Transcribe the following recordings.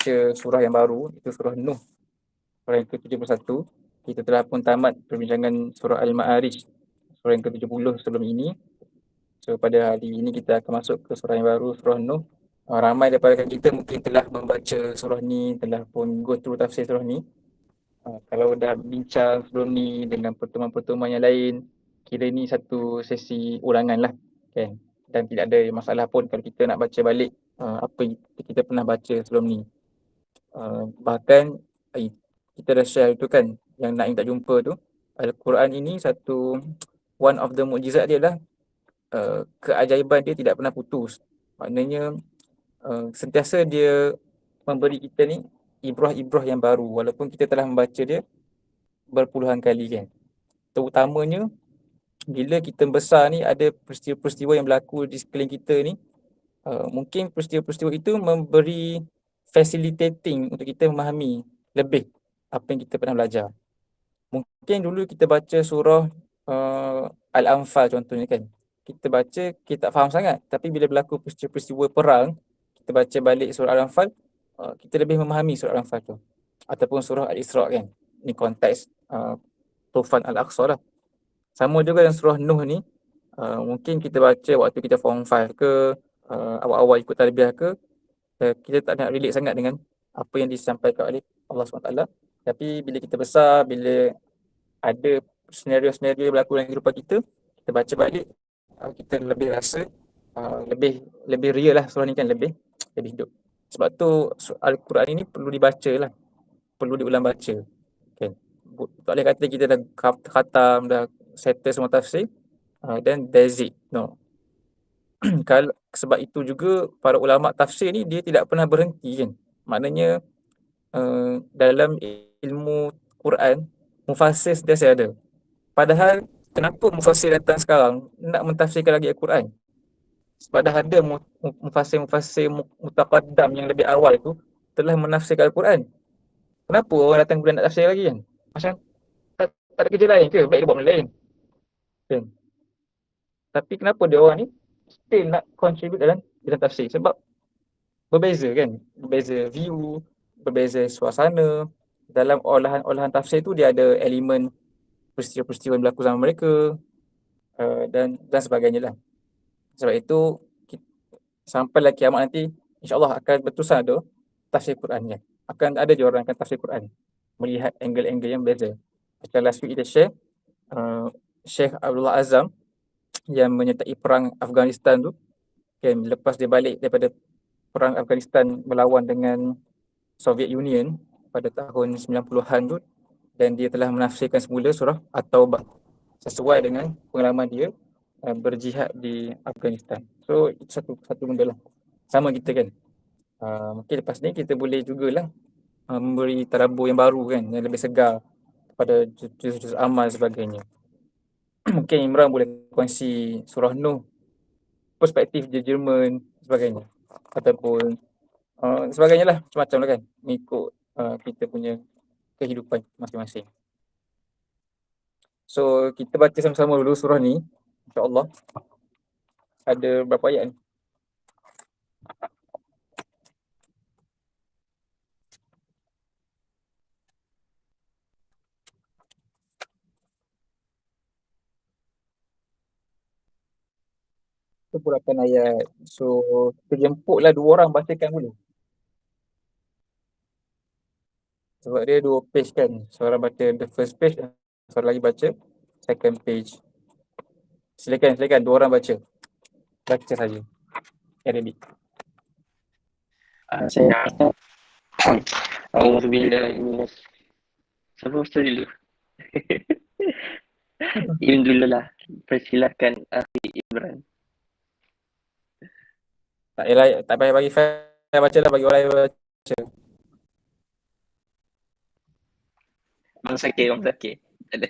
membaca surah yang baru, itu surah Nuh, surah yang ke-71. Kita telah pun tamat perbincangan surah Al-Ma'arij, surah yang ke-70 sebelum ini. So pada hari ini kita akan masuk ke surah yang baru, surah Nuh. Ramai daripada kita mungkin telah membaca surah ni, telah pun go through tafsir surah ni. Kalau dah bincang sebelum ni dengan pertemuan-pertemuan yang lain, kira ni satu sesi ulangan lah kan. Dan tidak ada masalah pun kalau kita nak baca balik apa yang kita pernah baca sebelum ni. Bahkan kita dah share tu kan, yang Naim tak jumpa tu, Al-Quran ini satu one of the mukjizat dia lah, keajaiban dia tidak pernah putus. Maknanya sentiasa dia memberi kita ni ibrah-ibrah yang baru walaupun kita telah membaca dia berpuluhan kali kan. Terutamanya bila kita besar ni ada peristiwa-peristiwa yang berlaku di sekeliling kita ni, mungkin peristiwa-peristiwa itu memberi facilitating untuk kita memahami lebih apa yang kita pernah belajar. Mungkin dulu kita baca surah Al-Anfal contohnya kan. Kita baca, kita tak faham sangat. Tapi bila berlaku peristiwa-peristiwa perang, kita baca balik surah Al-Anfal, kita lebih memahami surah Al-Anfal tu. Ataupun surah Al-Isra' kan. Ni konteks Tufan Al-Aqsa lah. Sama juga dengan surah Nuh ni, mungkin kita baca waktu kita form 5 ke, awal-awal ikut tarbiyah ke, kita tak nak relate sangat dengan apa yang disampaikan oleh Allah SWT. Tapi bila kita besar, bila ada senario-senario yang berlaku dalam kehidupan kita, kita baca balik, kita lebih rasa lebih lebih real lah surah ni kan, lebih lebih hidup. Sebab tu Al-Quran ini perlu dibaca lah, perlu diulang baca kan. Tak boleh kata kita dah khatam, dah settle semua tafsir, then that's it. No. Kalau sebab itu juga para ulama tafsir ni dia tidak pernah berhenti kan. Maknanya dalam ilmu Quran, mufassir sentiasa ada. Padahal kenapa mufassir datang sekarang nak mentafsirkan lagi Al-Quran? Sebab dah ada mufassir-mufassir mutaqaddam yang lebih awal tu telah menafsirkan Al-Quran. Kenapa orang datang kemudian nak tafsir lagi kan? Macam tak ada kerja lain ke? Baik dia buat benda lain. Kan? Tapi kenapa dia orang ni still nak contribute dalam tafsir? Sebab berbeza kan? Berbeza view, berbeza suasana. Dalam olahan-olahan tafsir tu dia ada elemen peristiwa-peristiwa yang berlaku zaman mereka, dan sebagainya lah. Sebab itu sampailah kiamat nanti, insya-Allah akan berterusan ada tafsir Quran kan. Akan ada je orang akan tafsir Quran, melihat angle-angle yang berbeza. Macam last week kita share, Sheikh Abdullah Azam yang menyertai perang Afghanistan tu kan, lepas dia balik daripada perang Afghanistan melawan dengan Soviet Union pada tahun 90-an tu, dan dia telah menafsirkan semula surah At-Taubah sesuai dengan pengalaman dia berjihad di Afghanistan. So itu satu benda lah. Sama kita kan. Mungkin lepas ni kita boleh jugalah memberi tadabbur yang baru kan, yang lebih segar pada juz-juz amal sebagainya. Mungkin Imran boleh kongsi surah Nuh, perspektif dia Jerman sebagainya. Ataupun sebagainya lah, macam-macam lah kan. Mengikut kita punya kehidupan masing-masing. So kita baca sama-sama dulu surah ni, insya-Allah. Ada berapa ayat ni? Itu berapa ayat? So terjemputlah dua orang bacakan dulu. Sebab dia dua page kan. Seorang baca the first page, seorang lagi baca second page. Silakan dua orang baca. Baca saja. Arabic. Saya rasa Alhamdulillah ini siapa ustaz dulu? Im dulu lah. Persilakan Akhi Imran. Tak payah bagi saya baca lah, bagi orang lain baca. Bang Zakir, Bang Zakir. Ada.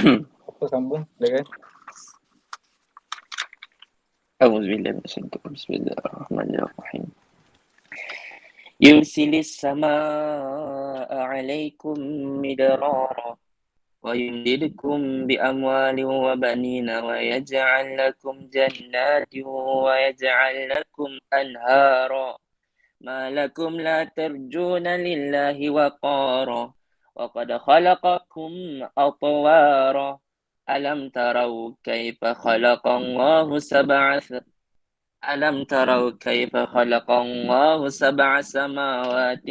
Apa sambung, silakan. Auzubillahi minasyaitonir Bismillahirrahmanirrahim. Yursilis samaa 'alaikum midrara wa yumdidkum bi amwalin wa banina wa yaj'al lakum jannatin wa yaj'al lakum anhara. ما لكم لا ترجون لله وقارا وقد خلقكم أطوارا ألم تروا كيف خلق الله ألم تروا كيف خلق الله سبع سماوات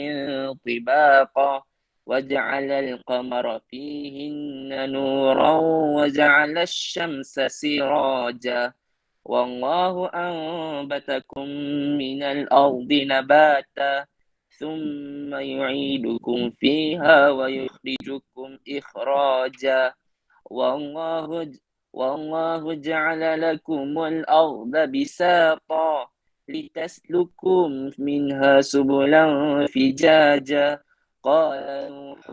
طباقا وجعل القمر فيهن نورا وجعل الشمس سراجا والله أنبتكم من الأرض نباتا ثم يعيدكم فيها ويخرجكم إخراجا والله جعل لكم الأرض بساطا لتسلكوا منها سبلا فجاجا قال نوح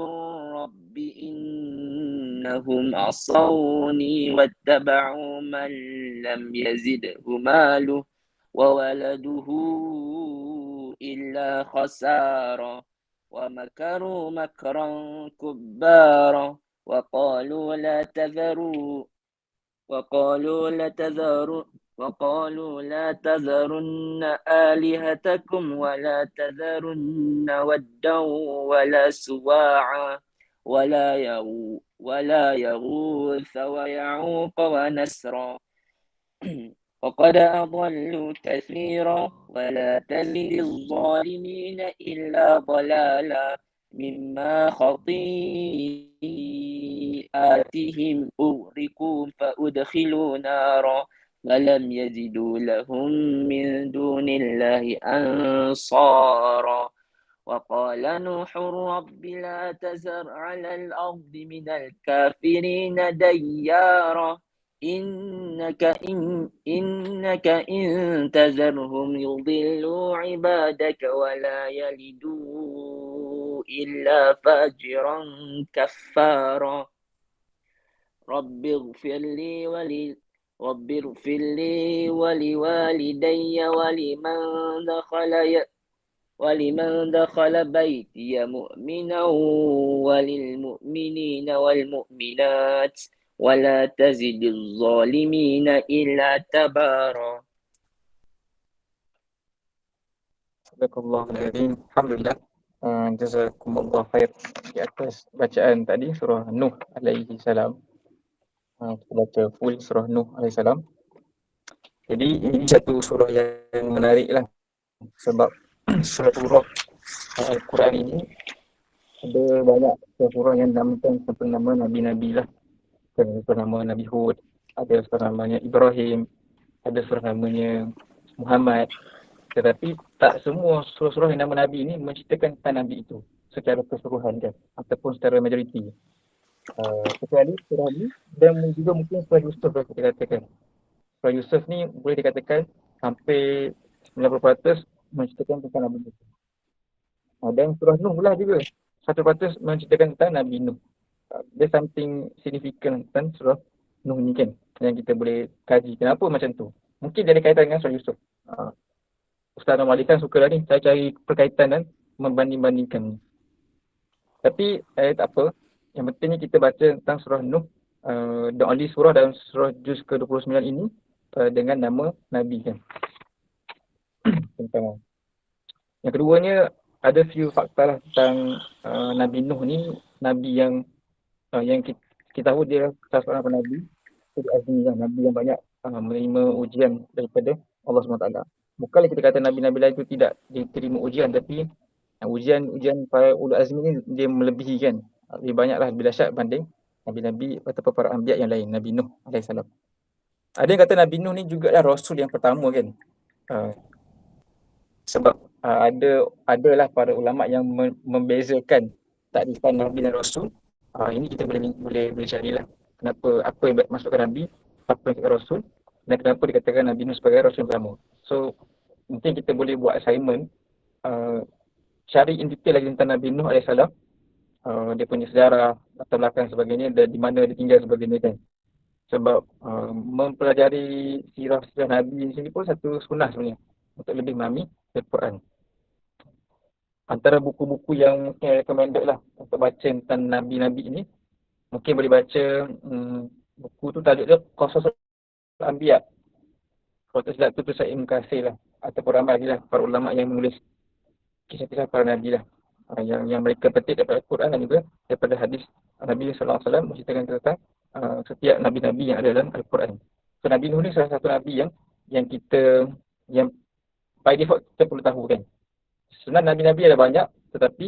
رب إنهم عصوني واتبعوا من لم يزده ماله وولده إلا خسارا ومكروا مكرا كبارا وقالوا لا تذرن آلهتكم ولا تذرن ودا ولا سواعا ولا يغوث ويعوق ونسرا وقد أضلوا كثيرا ولا تزد الظالمين إلا ضلالا مما خطيئاتهم أغرقوا فأدخلوا نارا فلم يجدوا لهم من دون الله أنصارا وقال نوح رب لا تذر على الأرض من الكافرين ديارا إنك إن تذرهم يضلوا عبادك ولا يلدوا إلا فاجرا كفارا رب اغفر لي ولوالدي ولمن دخل بيتي مؤمنا وللمؤمنين والمؤمنات ولا تزد الظالمين إلا تبارا. Sadaqallahul Azim. Alhamdulillah. Jazakumullah khair di atas bacaan tadi surah Nuh alaihi salam. Kita baca full surah Nuh alaihi salam. Jadi ini satu surah yang menarik lah sebab surah Al-Quran ini ada banyak surah yang namakan seperti nama Nabi-Nabi lah. Ada nama Nabi Hud, ada surah namanya Ibrahim, ada surah namanya Muhammad. Tetapi tak semua surah-surah yang nama Nabi ini menceritakan tentang Nabi itu secara keseluruhan kan, ataupun secara majoriti. Kecuali surah ini dan juga mungkin surah Yusuf lah kita katakan. Surah Yusuf ni boleh dikatakan hampir 90% menceritakan tentang Nabi Yusuf. Dan surah Nuh lah juga 100% menceritakan tentang Nabi Nuh. There's something significant tentang surah Nuh ni kan, yang kita boleh kaji. Kenapa macam tu? Mungkin dia ada kaitan dengan surah Yusuf. Ustaz Nomali kan suka lah ni, saya cari perkaitan dan membanding-bandingkan. Tapi tak apa. Yang pentingnya kita baca tentang surah Nuh, the only surah dalam surah juz ke-29 ini dengan nama Nabi kan. Tentang. Yang keduanya, ada few fakta lah tentang Nabi Nuh ni, Nabi yang kita tahu dia salah seorang Nabi, Ulul Azmi lah, Nabi yang banyak menerima ujian daripada Allah SWT. Bukanlah kita kata Nabi-Nabi lain itu tidak diterima ujian, tapi ujian para Ulul Azmi ni dia melebihi kan. Lebih banyaklah, lebih dahsyat berbanding Nabi-Nabi ataupun para Anbiya yang lain, Nabi Nuh AS. Ada yang kata Nabi Nuh ni juga lah Rasul yang pertama kan. Sebab adalah para ulama yang membezakan takrifan Nabi dan Rasul. Ini kita boleh carilah apa yang masukkan Nabi, apa yang dikatakan Rasul, dan kenapa dikatakan Nabi Nuh sebagai Rasul yang pertama. So mungkin kita boleh buat assignment, cari in detail lagi tentang Nabi Nuh AS, dia punya sejarah, latar belakang sebagainya dan di mana dia tinggal sebagainya kan. Sebab mempelajari sirah-sirah Nabi di sini pun satu sunnah sebenarnya untuk lebih memahami Al-Quran. Antara buku-buku yang mungkin recommended lah untuk baca tentang Nabi-Nabi ini, mungkin boleh baca buku tu tajuk dia Qasasul Anbiya. Kalau tak silap tu Sa'id Ibn Katsir lah. Ataupun ramai lagi lah para ulama yang menulis kisah-kisah para Nabi lah. Yang mereka petik daripada Al-Quran dan juga daripada hadis Nabi SAW menceritakan tentang setiap Nabi-Nabi yang ada dalam Al-Quran. So Nabi Nuh ni salah satu Nabi yang kita, yang by default kita perlu tahu kan. Sebenarnya Nabi-Nabi ada banyak, tetapi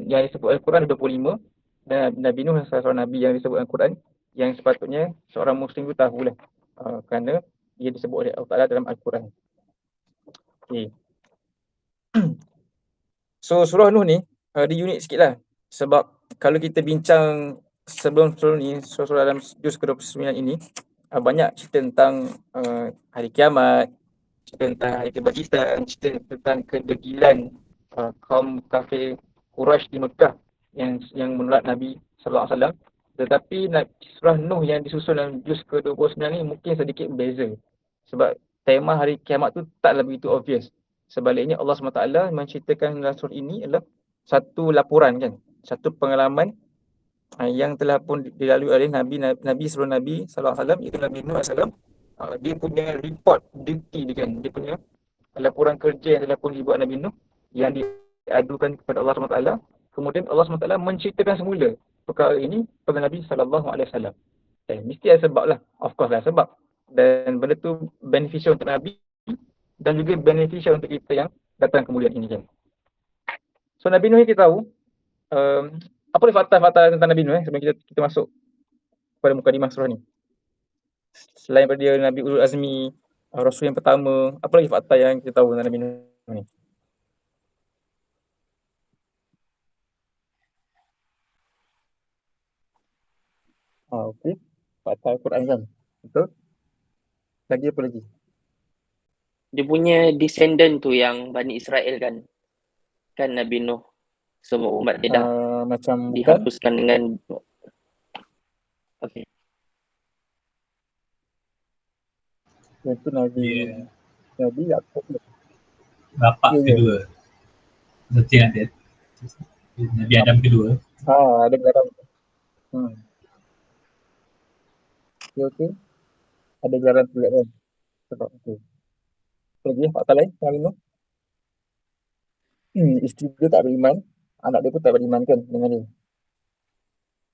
yang disebut Al-Quran ada 25 dan Nabi Nuh salah seorang Nabi yang disebut Al-Quran yang sepatutnya seorang Muslim itu tahulah kerana ia disebut oleh Allah Ta'ala dalam Al-Quran. Okay. So surah Nuh ni dia unik sikit lah. Sebab kalau kita bincang sebelum ni, surah dalam juz ke-29 ini, banyak cerita tentang hari kiamat, cerita tentang hari kebangkitan, cerita tentang kedegilan kaum kafir Quraisy di Mekah yang menolak Nabi sallallahu alaihi wasallam. Tetapi surah Nuh yang disusun dalam juz ke-29 ni mungkin sedikit berbeza. Sebab tema hari kiamat tu taklah begitu obvious. Sebaliknya Allah SWT menceritakan dalam surah ini adalah satu laporan kan, satu pengalaman yang telah pun dilalui oleh Nabi sebelum Nabi sallallahu alaihi wasallam, iaitu Nabi Nuh alaihi salam. Dia punya report duty dia kan, dia punya laporan kerja yang telah pun dibuat Nabi Nuh yang diadukan kepada Allah SWT. Kemudian Allah SWT menceritakan semula perkara ini kepada Nabi sallallahu alaihi wasallam. Mesti ada sebab lah, of course lah sebab, dan benda tu beneficial untuk Nabi dan juga beneficial untuk kita yang datang kemudian ini kan. So Nabi Nuh kita tahu apa ni fakta-fakta tentang Nabi Nuh sebelum kita masuk pada mukadimah surah ni. Selain daripada dia Nabi Ulul Azmi, Rasul yang pertama, apa lagi fakta yang kita tahu tentang Nabi Nuh ni? Okey. Fakta Al-Quran kan? Betul? Lagi apa lagi? Dia punya descendant tu yang Bani Israel kan. Kan Nabi Nuh. Semua umat dia dah Macam dihapuskan dengan okay. Yang tu Nabi Yaqub. Bapak kedua. Seperti yang ada. Nabi Adam kedua. Ada garam. Okey. Ada garam juga kan? Sebab okey. Lagi fakta lain Nabi Nuh? Isteri dia tak beriman, anak dia pun tak beriman kan dengan dia.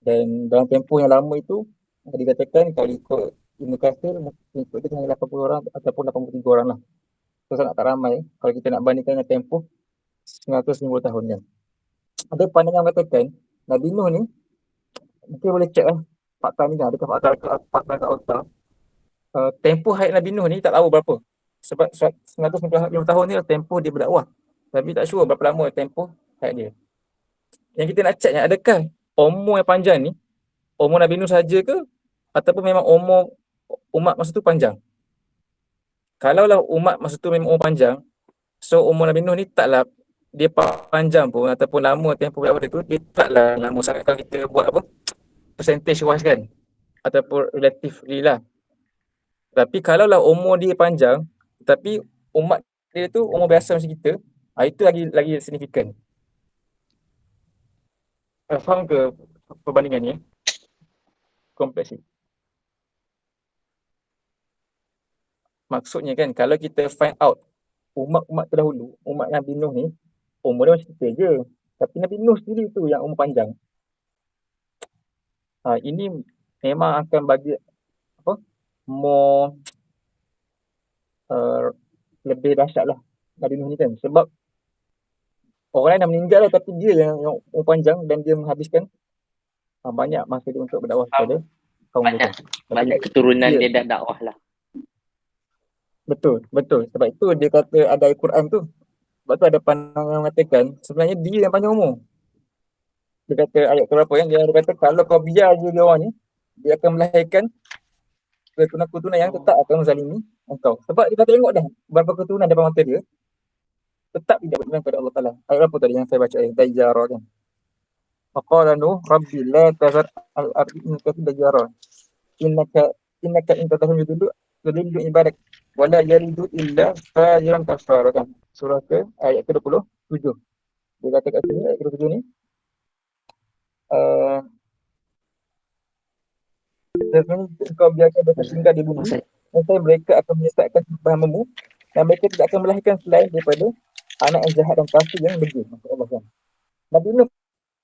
Dan dalam tempoh yang lama itu, dikatakan kalau ikut Ibn Katsir, ikut dia hanya 80 orang ataupun 83 orang lah. So sangat tak ramai kalau kita nak bandingkan dengan tempoh 950 tahun kan. Ada pandangan mengatakan Nabi Nuh ni, mungkin boleh check lah fakta ni kan, adakah fakta kat otak. Tempoh hayat Nabi Nuh ni tak tahu berapa. Sebab 950 tahun ni tempoh dia berdakwah. Tapi tak sure berapa lama tempoh hayat dia. Yang kita nak check ni, adakah umur yang panjang ni umur Nabi Nuh saja ke ataupun memang umur umat masa tu panjang? Kalaulah umat masa tu memang umur panjang, so umur Nabi Nuh ni taklah dia panjang pun ataupun lama tempoh berdakwah dia tu, dia taklah lama sangat kalau kita buat apa percentage wise kan, ataupun relatively lah. Tapi kalaulah umur dia panjang tapi umat dia tu umur biasa macam kita, itu lagi signifikan. Faham ke perbandingan ni? Kompleks ni. Maksudnya kan, kalau kita find out umat-umat terdahulu, umat Nabi Nuh ni umur dia macam kita je, tapi Nabi Nuh sendiri tu yang umur panjang. Ini memang akan bagi apa more lebih dahsyat lah Nabi Nuh ni kan, sebab orang lain dah meninggal lah, tapi dia yang umur panjang dan dia menghabiskan banyak masa dia untuk berdakwah kepada kaum dia. Banyak keturunan dia dah dakwah lah. Betul. Sebab itu dia kata ada Al-Quran tu. Sebab tu ada pandangan mengatakan sebenarnya dia yang panjang umur. Dia kata ayat berapa yang dia kata kalau kau biar je dia orang ni, dia akan melahirkan keturunan yang tetap akan menzalimi engkau. Sebab kita tengok dah berapa keturunan depan mata dia tetap tidak beriman kepada Allah Ta'ala. Ayat apa tadi yang saya baca, Dayyara kan? Faqala Nuh rabbi la tazar al-ardi innaka dayyara innaka in tadhum yudillu ibadak wa la yalidu illa fajiran kafara kan. Surah ke ayat ke-27. Dia kata kat sini ayat ke-27 ni sesungguhnya kau biarkan mereka tinggal di bumi, nescaya mereka akan menyesatkan pemahamanmu dan mereka tidak akan melahirkan selain daripada anak yang jahat dan kafir yang degil. Masya Allah kan. Nabi Nuh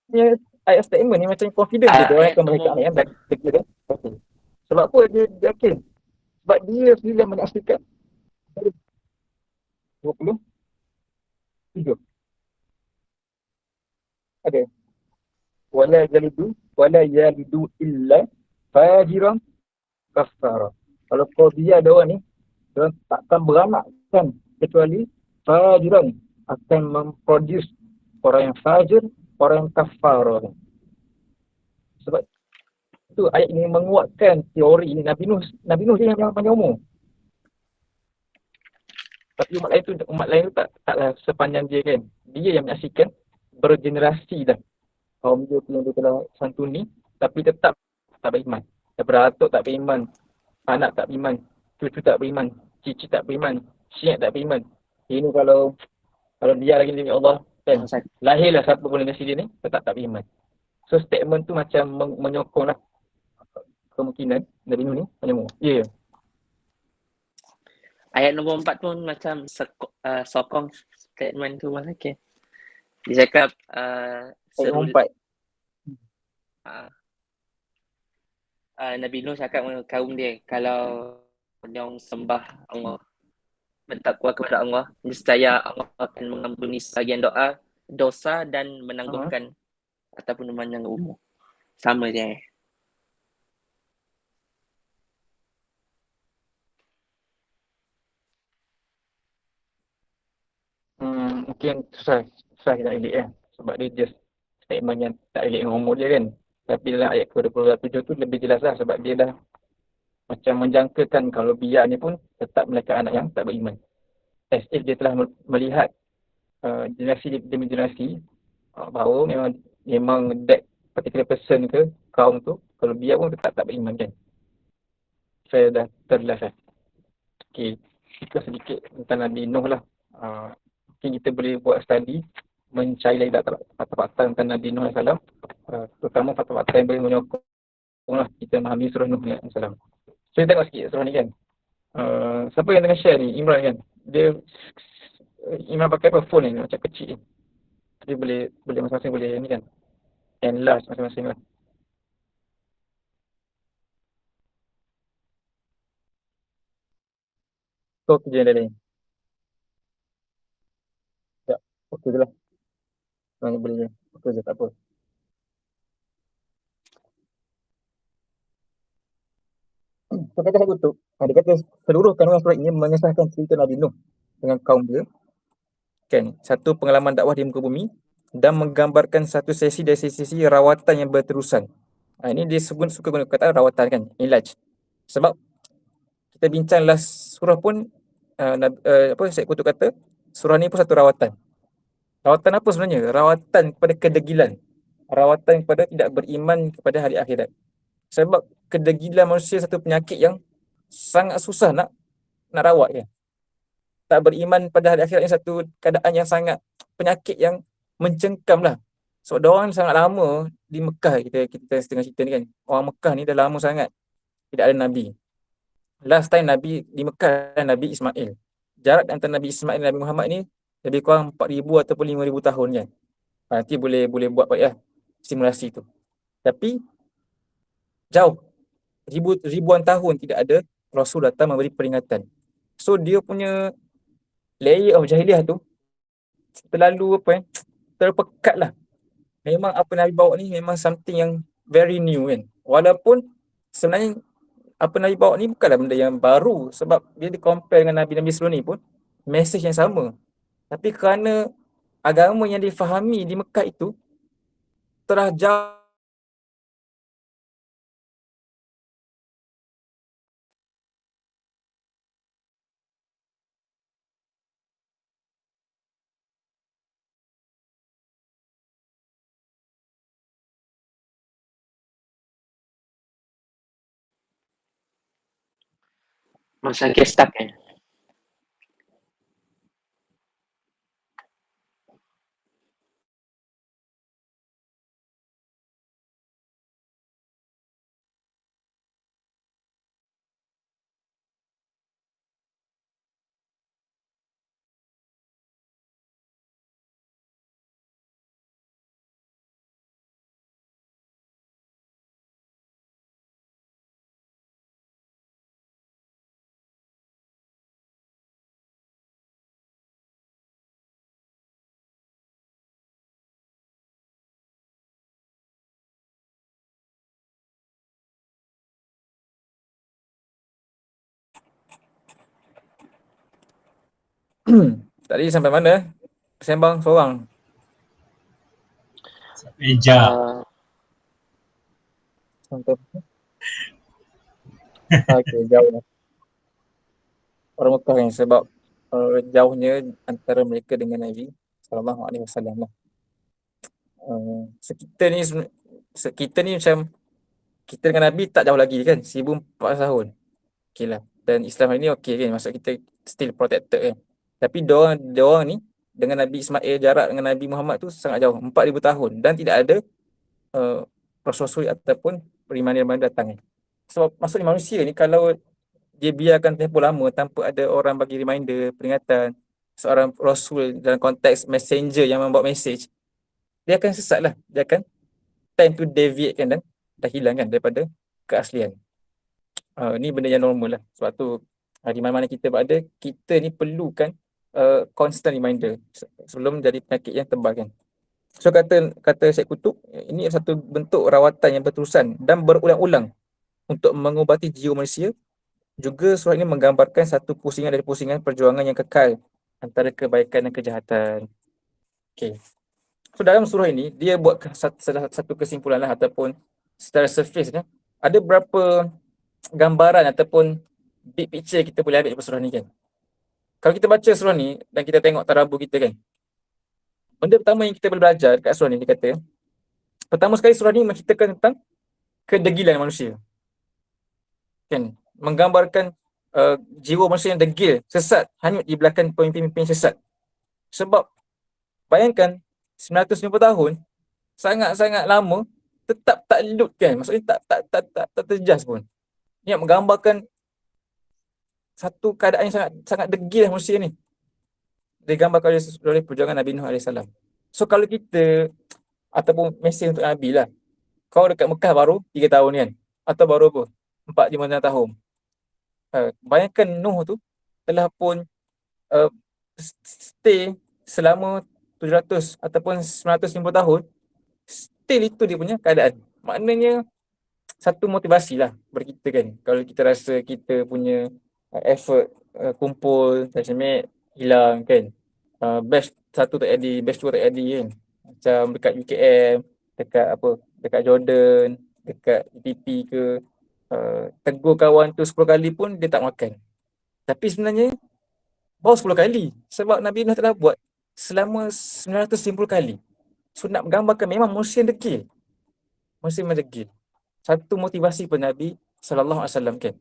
punya ayat statement ni macam confident je dia orang Ayat akan melahirkan anak yang degil dan kafir. Sebab apa dia yakin? Sebab dia sendiri yang menyaksikan 27 ada wala yalidu illa fajiran kafara. Kalau kau dia ada orang ni, dia takkan beranak kan kecuali fajiran, akan memproduce orang yang fajir, orang yang kafara. Sebab itu ayat ini menguatkan teori Nabi Nuh dia yang panjang umur. Tapi umat lain tu taklah sepanjang dia kan. Dia yang menyaksikan bergenerasi dah. Kaum dia yang dia telah santuni tapi tetap tak beriman. Daripada atuk tak beriman, anak tak beriman, cucu tak beriman, cici tak beriman, syiat tak beriman. Ini kalau dia lagi demi Allah kan, lahirlah siapa pun generasi dia ni tetap tak beriman. So statement tu macam menyokonglah kemungkinan Nabi Nuh ni panjang umur. Ya. Ayat nombor 4 pun macam sokong statement tu Mas Hakim. Dia cakap Ayat nombor 4. Nabi Nuh cakap dengan kaum dia, kalau yang sembah Allah, bertakwa kepada Allah, nescaya Allah akan mengampuni sebagian dosa dan menangguhkan ataupun memanjang umur. Sama je. Mungkin susah kita relate kan. Sebab dia just statement yang tak relate dengan umur dia kan. Tapi dalam ayat ke-27 tu lebih jelas lah sebab dia dah macam menjangkakan kalau biar ni pun tetap melahirkan anak yang tak beriman. As if dia telah melihat generasi demi generasi bahawa memang that particular person ke kaum tu kalau biar pun tetap tak beriman kan. Saya dah terjelas lah. Okay. Itu sedikit tentang Nabi Nuh lah. Mungkin kita boleh buat study mencari lagi fakta-fakta tentang Nabi Nuh AS, terutama fakta-fakta yang boleh menyokong lah kita memahami surah Nuh AS. So kita tengok sikit surah ni kan. Siapa yang tengah share ni? Imran kan. Dia Imran pakai apa? Phone ni macam kecil. Dia boleh masing-masing boleh ni kan. Enlarge masing-masing lah. So kerja dia lain. Ya, okey je lah. Mana boleh je. Okey je, tak apa. So kata aku tu, dia kata seluruh kandungan surat ini mengesahkan cerita Nabi Nuh dengan kaum dia. Kan, satu pengalaman dakwah di muka bumi dan menggambarkan satu sesi dari sesi rawatan yang berterusan. Ini dia suka guna kata rawatan kan, ilaj. Sebab kita bincang last surah pun Syed Qutb kata surah ni pun satu rawatan. Rawatan apa sebenarnya? Rawatan kepada kedegilan. Rawatan kepada tidak beriman kepada hari akhirat. Sebab kedegilan manusia satu penyakit yang sangat susah nak rawat kan. Tak beriman pada hari akhirat yang satu keadaan yang sangat penyakit yang mencengkam lah. Sebab diorang sangat lama di Mekah, kita setengah cerita ni kan. Orang Mekah ni dah lama sangat tidak ada Nabi. Last time Nabi di Mekah Nabi Ismail. Jarak antara Nabi Ismail dan Nabi Muhammad ni lebih kurang 4,000 ataupun 5,000 tahun kan. Nanti boleh buat ya simulasi tu. Tapi jauh ribuan tahun tidak ada Rasul datang memberi peringatan. So dia punya layer of jahiliah tu terlalu terpekat lah. Memang apa Nabi bawa ni memang something yang very new kan. Walaupun sebenarnya apa Nabi bawa ni bukanlah benda yang baru sebab dia di-compare dengan Nabi-Nabi sebelum ni pun message yang sama. Tapi kerana agama yang difahami di Mekah itu telah jauh Masa stuck kan. Tadi sampai mana? Sembang seorang. Eja. Sampai okey, jauh lah. Orang Mekah kan sebab jauhnya antara mereka dengan Nabi sallallahu alaihi wasallam lah. Kita ni kita ni macam kita dengan Nabi tak jauh lagi kan, 1400 tahun. Okeylah. Dan Islam hari ni okey kan, maksud kita still protected kan. Tapi diorang ni dengan Nabi Ismail, jarak dengan Nabi Muhammad tu sangat jauh, 4000 tahun, dan tidak ada rasul-rasul ataupun reminder datang kan. Sebab maksudnya manusia ni kalau dia biarkan tempoh lama tanpa ada orang bagi reminder, peringatan, seorang rasul dalam konteks messenger yang membawa message, dia akan sesat lah. Dia akan tend to deviate kan, dan dah hilang kan daripada keaslian. Ni benda yang normal lah. Sebab tu di mana-mana kita berada, kita ni perlukan constant reminder sebelum jadi penyakit yang tebal kan. So kata Syed Kutub, ini satu bentuk rawatan yang berterusan dan berulang-ulang untuk mengubati jiwa manusia. Juga surat ini menggambarkan satu pusingan dari pusingan perjuangan yang kekal antara kebaikan dan kejahatan. Okay. So dalam surah ini, dia buat salah satu kesimpulan lah, ataupun secara surface ni, ada berapa gambaran ataupun big picture kita boleh ambil dari surah ni kan. Kalau kita baca surah ni dan kita tengok tadabbur kita kan, benda pertama yang kita boleh belajar kat surah ni, dia kata, pertama sekali surah ni menceritakan tentang kedegilan manusia. Kan? Menggambarkan jiwa manusia yang degil, sesat, hanyut di belakang pemimpin-pemimpin sesat. Sebab bayangkan 950 tahun sangat-sangat lama tetap tak lut kan. Maksudnya tak terjejas pun. Ini menggambarkan satu keadaan yang sangat degil manusia ni. Digambarkan oleh perjuangan Nabi Nuh AS. So kalau kita ataupun mesej untuk Nabi lah, kau dekat Mekah baru 3 tahun kan, atau baru apa 4-5 tahun. Bayangkan Nuh tu telah pun stay selama 700 ataupun 950 tahun, still itu dia punya keadaan. Maknanya satu motivasi lah bagi kita kan. Kalau kita rasa kita punya effort kumpul, tacimate hilang kan. Batch 1 tak jadi, batch 2 tak jadi kan. Macam dekat UKM, dekat apa, dekat Jordan, dekat UTP ke, tegur kawan tu 10 kali pun dia tak makan. Tapi sebenarnya baru 10 kali. Sebab Nabi Nuh telah buat selama 950 kali. So nak menggambarkan memang manusia degil. Manusia memang degil. Satu motivasi pun Nabi SAW kan.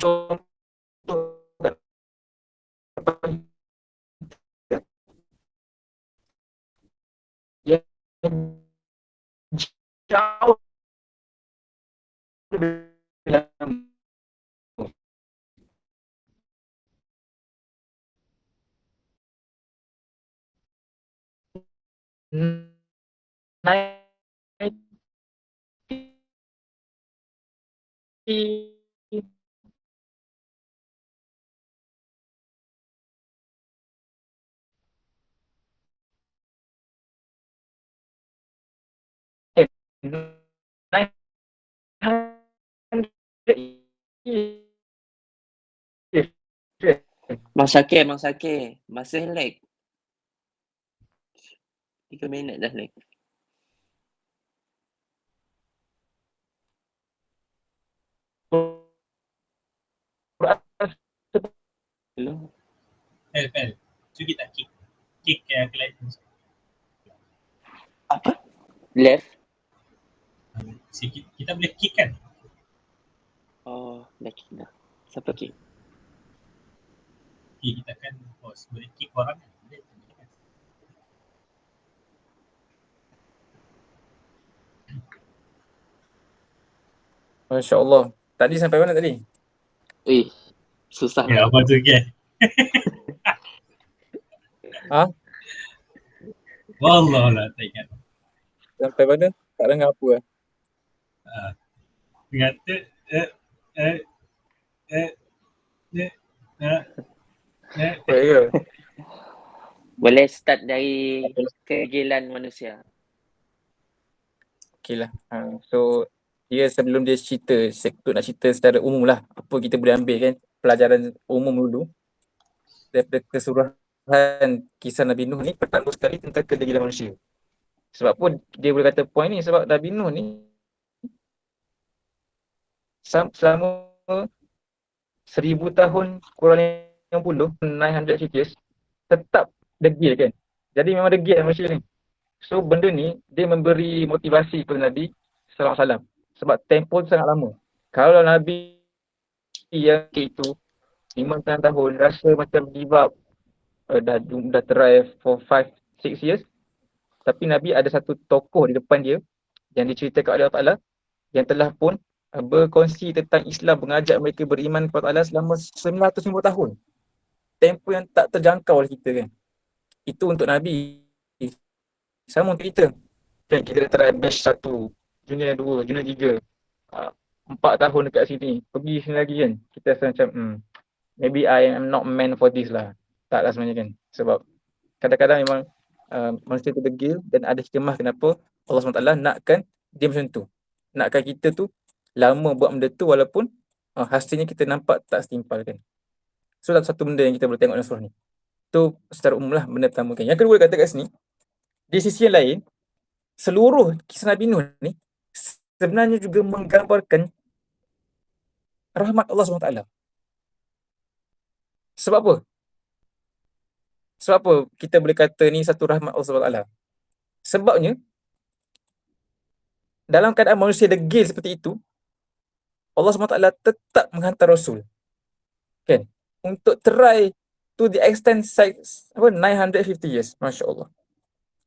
contoh kehidupan yang jauh lebih lama. Bang Syakir, masih lag. 3 minit dah lag. Hello? Fel. Cuba kita kick ke lain. Apa? Left? Sikit. Kita boleh kick kan? Oh, dah kick dah. Siapa kick? Kick kita kan host. Boleh kick orang kan? Boleh. Masya Allah. Tadi sampai mana tadi? Susah. Ya, apa tu kan? Ha? Wallah lah, tak ingat. Sampai mana? Tak dengar apa lah. Kata, Ya. Boleh start dari kegilaan manusia. Okay lah. So, dia sebelum dia cerita, sektor nak cerita secara umum lah. Apa kita boleh ambil kan, pelajaran umum dulu. Daripada keseluruhan kisah Nabi Nuh ni, pertama sekali tentang kedegilan manusia. Sebab pun dia boleh kata point ni, sebab Nabi Nuh ni selama 1000 tahun kurang 50, 950 years, tetap degil kan. Jadi memang degil manusia ni. So benda ni dia memberi motivasi kepada Nabi sallallahu alaihi wasallam sebab tempoh tu sangat lama. Kalau Nabi yang itu 5 tahun rasa macam give up, dah try for 5-6 years, tapi Nabi ada satu tokoh di depan dia yang diceritakan oleh Allah Taala yang telah pun berkongsi tentang Islam, mengajak mereka beriman kepada Allah selama 950 tahun. Tempoh yang tak terjangkau oleh kita kan. Itu untuk Nabi. Sama untuk kita. Kan kita try batch 1, junior 2, junior 3, 4 tahun dekat sini. Pergi sini lagi kan. Kita rasa macam maybe I am not meant for this lah. Tak lah sebenarnya kan. Sebab kadang-kadang memang manusia tu degil dan ada hikmah kenapa Allah SWT nakkan dia macam tu. Nakkan kita tu lama buat benda tu walaupun hasilnya kita nampak tak setimpal kan. So satu benda yang kita boleh tengok dalam surah ni. Tu secara umum lah benda pertama kan. Yang kedua kata kat sini, di sisi yang lain, seluruh kisah Nabi Nuh ni sebenarnya juga menggambarkan rahmat Allah SWT. Sebab apa? Sebab apa kita boleh kata ni satu rahmat Allah SWT? Sebabnya, dalam keadaan manusia degil seperti itu, Allah SWT tetap menghantar Rasul. Kan? Untuk try to the extent 950 years. Masya Allah.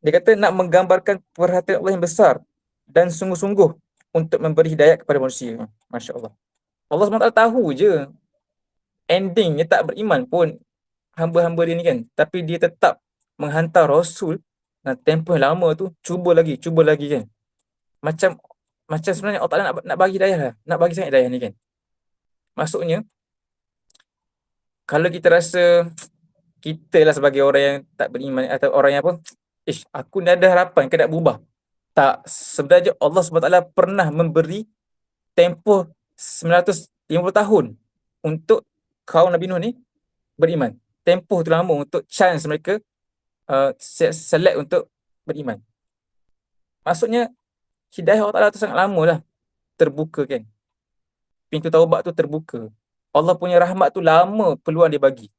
Dia kata nak menggambarkan perhatian Allah yang besar dan sungguh-sungguh untuk memberi hidayat kepada manusia. Masya Allah. Allah SWT tahu je endingnya tak beriman pun hamba-hamba dia ni kan. Tapi dia tetap menghantar Rasul dan tempoh yang lama tu cuba lagi kan. Macam sebenarnya Allah Ta'ala nak bagi hidayah lah. Nak bagi sangat hidayah ni kan. Maksudnya, kalau kita rasa kita lah sebagai orang yang tak beriman atau orang yang apa, aku ni ada harapan ke nak berubah. Tak, sebenarnya Allah SWT pernah memberi tempoh 950 tahun untuk kaum Nabi Nuh ni beriman. Tempoh tu lama untuk chance mereka select untuk beriman. Maksudnya hidayah Allah Ta'ala tu sangat lama lah terbuka kan. Pintu taubat tu terbuka. Allah punya rahmat tu lama peluang dia bagi.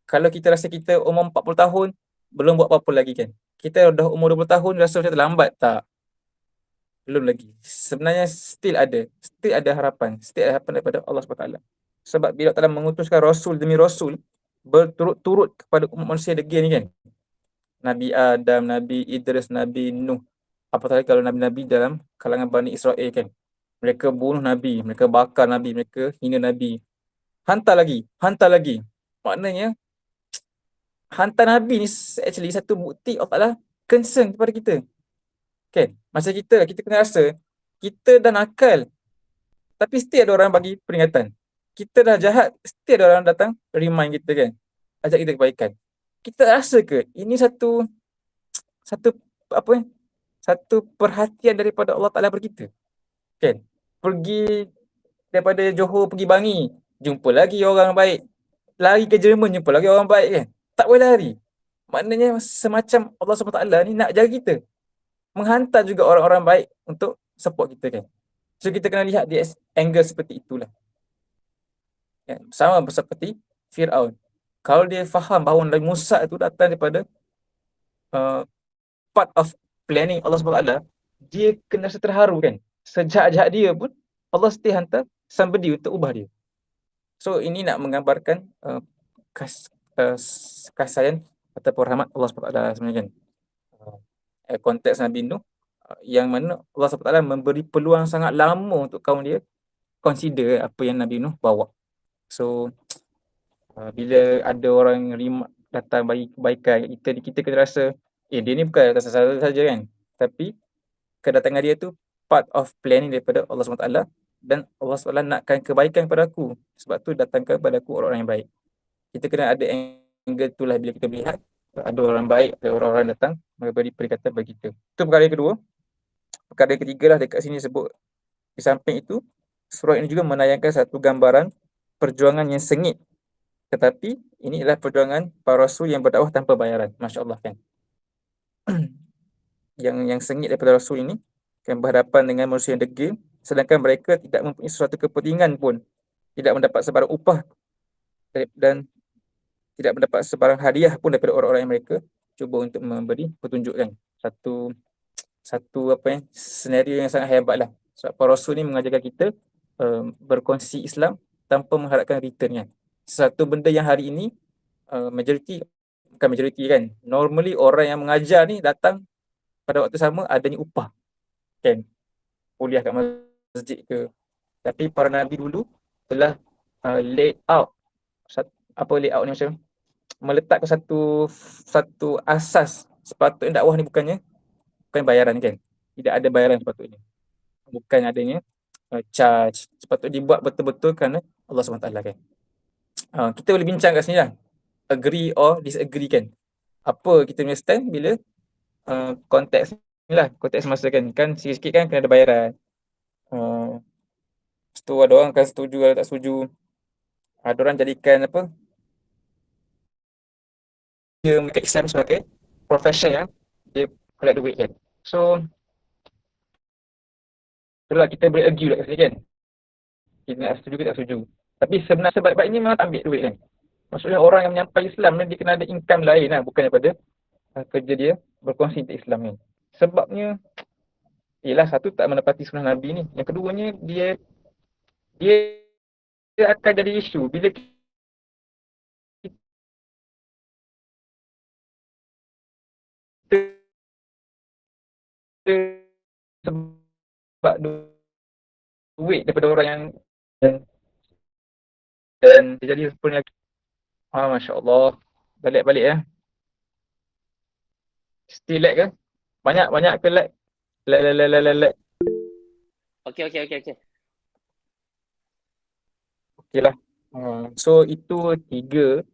Kalau kita rasa kita umur 40 tahun belum buat apa-apa lagi kan. Kita dah umur 20 tahun rasa macam terlambat, tak. Belum lagi. Sebenarnya still ada harapan. Still ada harapan daripada Allah SWT. Sebab bila Allah mengutuskan Rasul demi Rasul, berturut-turut kepada umat manusia degil ni kan. Nabi Adam, Nabi Idris, Nabi Nuh. Apatah lagi kalau nabi-nabi dalam kalangan Bani Israel kan. Mereka bunuh Nabi, mereka bakar Nabi, mereka hina Nabi. Hantar lagi. Maknanya hantar Nabi ni actually satu bukti Allah Ta'ala concern kepada kita. Kan? Macam kita kena rasa kita dah nakal tapi still ada orang bagi peringatan. Kita dah jahat, still ada orang datang remind kita kan. Ajak kita kebaikan. Kita rasa ke ini satu apa ni? Satu perhatian daripada Allah Ta'ala kepada kita. Kan? Pergi daripada Johor pergi Bangi, jumpa lagi orang baik. Lari ke Jerman, jumpa lagi orang baik kan. Tak boleh lari. Maknanya semacam Allah SWT ni nak jaga kita. Menghantar juga orang-orang baik untuk support kita kan. So kita kena lihat di angle seperti itulah. Kan? Sama seperti Fir'aun. Kalau dia faham bahawa Nabi Musa itu datang daripada part of planning Allah SWT, dia kena rasa terharu kan. Sejahat-jahat dia pun Allah still hantar somebody untuk ubah dia. So ini nak menggambarkan kasihan ataupun rahmat Allah SWT sebenarnya kan. Konteks Nabi Nuh yang mana Allah SWT memberi peluang sangat lama untuk kaum dia consider apa yang Nabi Nuh bawa. So bila ada orang datang bagi kebaikan kita kena rasa dia ni bukan atas saja kan, tapi kedatangan dia tu part of planning daripada Allah SWT, dan Allah SWT nakkan kebaikan kepada aku, sebab tu datangkan kepada aku orang-orang yang baik. Kita kena ada angle itulah bila kita melihat ada orang baik, ada orang-orang datang memberi peringatan bagi kita. Itu perkara yang kedua. Perkara yang ketiga lah dekat sini sebut, di samping itu surah ini juga menayangkan satu gambaran perjuangan yang sengit, tetapi ini adalah perjuangan para rasul yang berdakwah tanpa bayaran. Masya Allah kan. yang sengit daripada rasul ini kan, berhadapan dengan manusia yang degil, sedangkan mereka tidak mempunyai suatu kepentingan pun, tidak mendapat sebarang upah dan tidak mendapat sebarang hadiah pun daripada orang-orang yang mereka cuba untuk memberi petunjuk kan. Satu senario yang sangat hebat lah. Sebab para rasul ni mengajarkan kita berkongsi Islam tanpa mengharapkan return kan. Satu benda yang hari ini bukan majoriti kan, normally orang yang mengajar ni datang pada waktu sama adanya upah kan, kuliah kat masjid ke. Tapi para nabi dulu telah laid out layout ni, macam meletakkan satu asas. Sepatutnya dakwah ni bukan bayaran kan, tidak ada bayaran sepatutnya, bukan adanya charge. Sepatutnya dibuat betul-betul kerana Allah SWT kan. Kita boleh bincang kat sini lah, agree or disagree kan, apa kita punya stand bila konteks ni lah, konteks masa kan sikit-sikit kan kena ada bayaran. Lepas tu ada orang akan setuju atau tak setuju. Ada orang jadikan dia mereka Islam sebagai profession yang dia collect duit kan. So itulah kita boleh argue kat sini kan, kita nak setuju ke tak setuju. Tapi sebenarnya sebaik-baiknya memang tak ambil duit kan. Maksudnya orang yang menyampai Islam ni dia kena ada income lain lah, bukan daripada kerja dia berkongsi tentang Islam ni. Sebabnya ialah satu, tak menepati sunnah Nabi ni. Yang keduanya dia akan jadi isu bila kita sebab duit daripada orang yang dan jadi punya Masya Allah, balik ya. Still lag ke? Banyak ke lag? Lag. Okay. Okey lah. So itu 3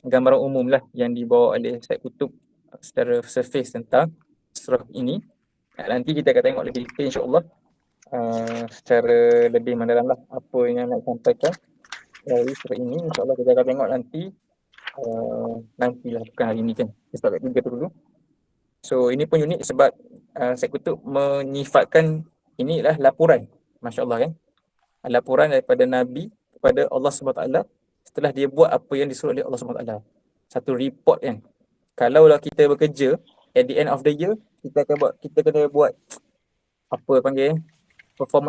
gambaran umum lah yang dibawa oleh Syed Qutb secara surface tentang surah ini. Nanti kita akan tengok lebih detail insya-Allah secara lebih mendalam lah apa yang nak sampaikan dari surah ini. InsyaAllah kita akan tengok nantilah, bukan hari ini kan. Kita start kat 3 dulu. So ini pun unik sebab Syed Qutb menyifatkan inilah laporan, Masya Allah kan, laporan daripada Nabi kepada Allah SWT setelah dia buat apa yang disuruh oleh Allah SWT. Satu report kan. Kalaulah kita bekerja at the end of the year, kita kena buat performance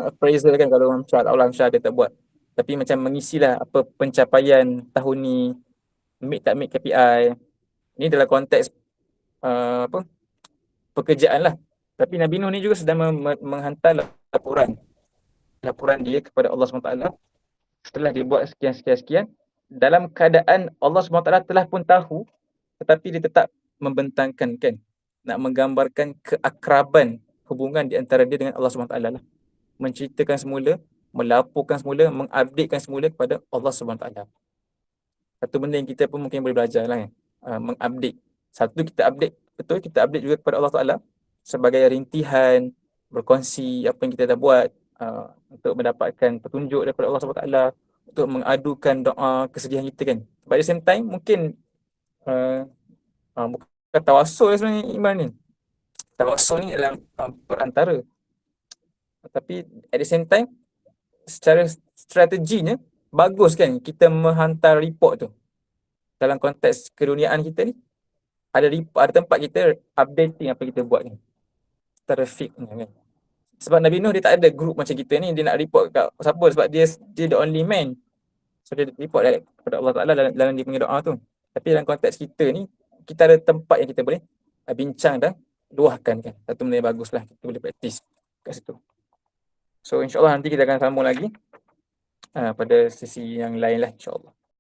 appraisal kan. Kalau orang Syah, Allah Syah dia tak buat, tapi macam mengisilah apa pencapaian tahun ni, meet tak meet KPI. Ni dalam konteks pekerjaan lah. Tapi Nabi Nuh ni juga sedang menghantar laporan dia kepada Allah SWT setelah dia buat sekian dalam keadaan Allah SWT telah pun tahu, tetapi dia tetap membentangkan kan, nak menggambarkan keakraban hubungan di antara dia dengan Allah SWT lah. Menceritakan semula, melaporkan semula, mengupdatekan semula kepada Allah SWT. Satu benda yang kita pun mungkin boleh belajar lah kan, mengupdate. Satu, kita update, betul, kita update juga kepada Allah Ta'ala sebagai rintihan, berkongsi apa yang kita dah buat, untuk mendapatkan petunjuk daripada Allah SWT, untuk mengadukan doa kesedihan kita kan. But at the same time, mungkin bukan tawassul sebenarnya iman ni. Tawassul ni adalah perantara. Tapi at the same time, secara strateginya, bagus kan kita menghantar report tu. Dalam konteks keduniaan kita ni, ada tempat kita updating apa kita buat ni. Secara fake ni kan. Sebab Nabi Nuh dia tak ada group macam kita ni, dia nak report kat siapa sebab dia the only man. So dia report direct kepada Allah Ta'ala dalam dia punya doa tu. Tapi dalam konteks kita ni, kita ada tempat yang kita boleh bincang dan luahkan kan. Satu benda yang bagus lah, kita boleh praktis kat situ. So insyaAllah nanti kita akan sambung lagi pada sesi yang lain lah insyaAllah.